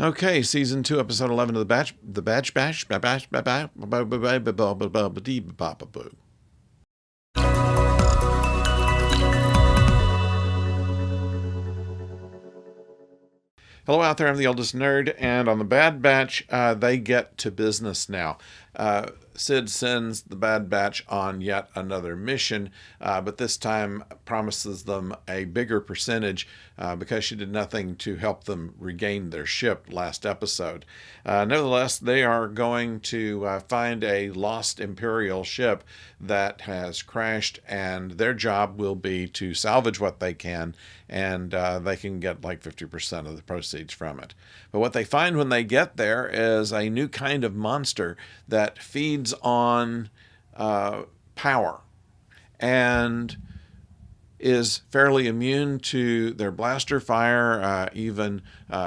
Okay, season 2, episode 11 of the Batch Bash. Hello out there, I'm the oldest nerd, and on the Bad Batch, they get to business now. Sid sends the Bad Batch on yet another mission, but this time promises them a bigger percentage because she did nothing to help them regain their ship last episode. Nevertheless, they are going to find a lost Imperial ship that has crashed, and their job will be to salvage what they can, and they can get like 50% of the proceeds from it. But what they find when they get there is a new kind of monster that feeds on power and is fairly immune to their blaster fire, even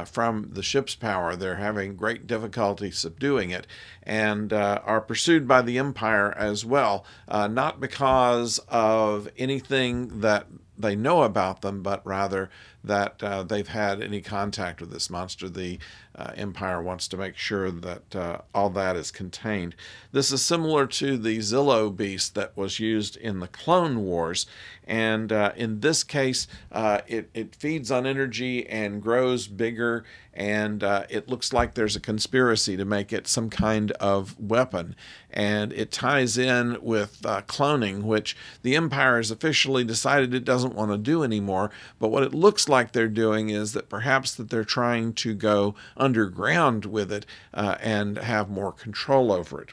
from the ship's power. They're having great difficulty subduing it, and are pursued by the Empire as well, not because of anything that they know about them, but rather that they've had any contact with this monster. The Empire wants to make sure that all that is contained. This is similar to the Zillo beast that was used in the Clone Wars, and in this case, it feeds on energy and grows bigger, and it looks like there's a conspiracy to make it some kind of weapon. And it ties in with cloning, which the Empire has officially decided it doesn't want to do anymore. But what it looks like they're doing is that perhaps that they're trying to go underground with it and have more control over it.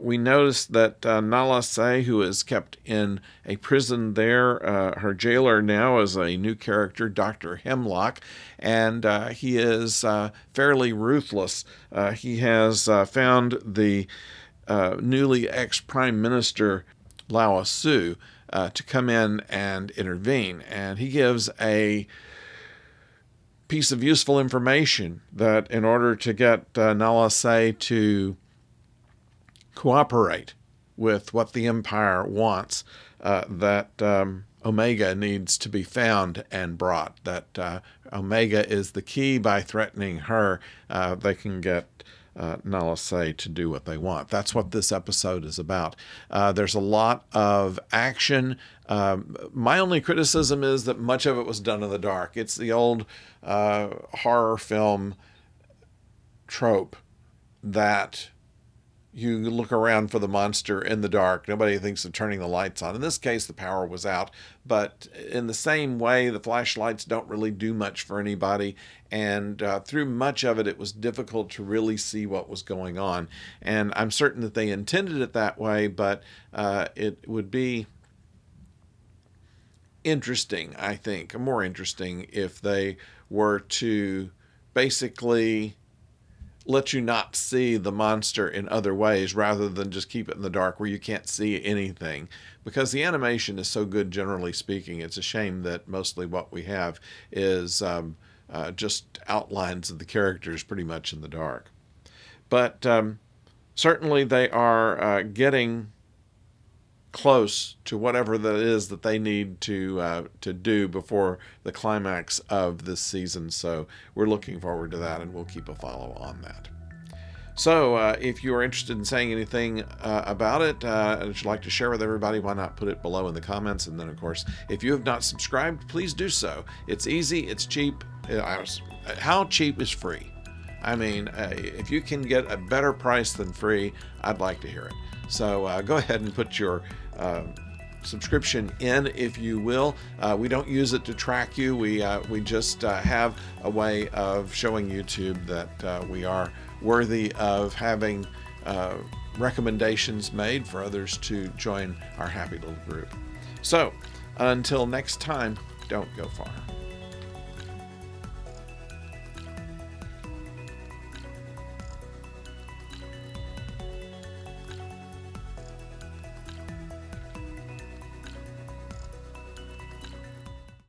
We noticed that Nala Se, who is kept in a prison there, her jailer now is a new character, Dr. Hemlock, and he is fairly ruthless. He has found the newly ex-Prime Minister Lao Su to come in and intervene, and he gives a piece of useful information that in order to get Nala Se to cooperate with what the Empire wants, that Omega needs to be found and brought, that Omega is the key. By threatening her, they can get Nala Se to do what they want. That's what this episode is about. There's a lot of action. My only criticism is that much of it was done in the dark. It's the old horror film trope that you look around for the monster in the dark. Nobody thinks of turning the lights on. In this case, the power was out. But in the same way, the flashlights don't really do much for anybody. And through much of it, it was difficult to really see what was going on. And I'm certain that they intended it that way, but it would be interesting, I think, more interesting if they were to basically let you not see the monster in other ways rather than just keep it in the dark where you can't see anything. Because the animation is so good, generally speaking, it's a shame that mostly what we have is just outlines of the characters pretty much in the dark. But certainly they are getting close to whatever that is that they need to do before the climax of this season. So we're looking forward to that, and we'll keep a follow on that. So if you are interested in saying anything about it that you'd like to share with everybody, why not put it below in the comments? And then, of course, if you have not subscribed, please do so. It's easy. It's cheap. How cheap is free? I mean, if you can get a better price than free, I'd like to hear it. So go ahead and put your subscription in, if you will. We don't use it to track you. We just have a way of showing YouTube that we are worthy of having recommendations made for others to join our happy little group. So until next time, don't go far.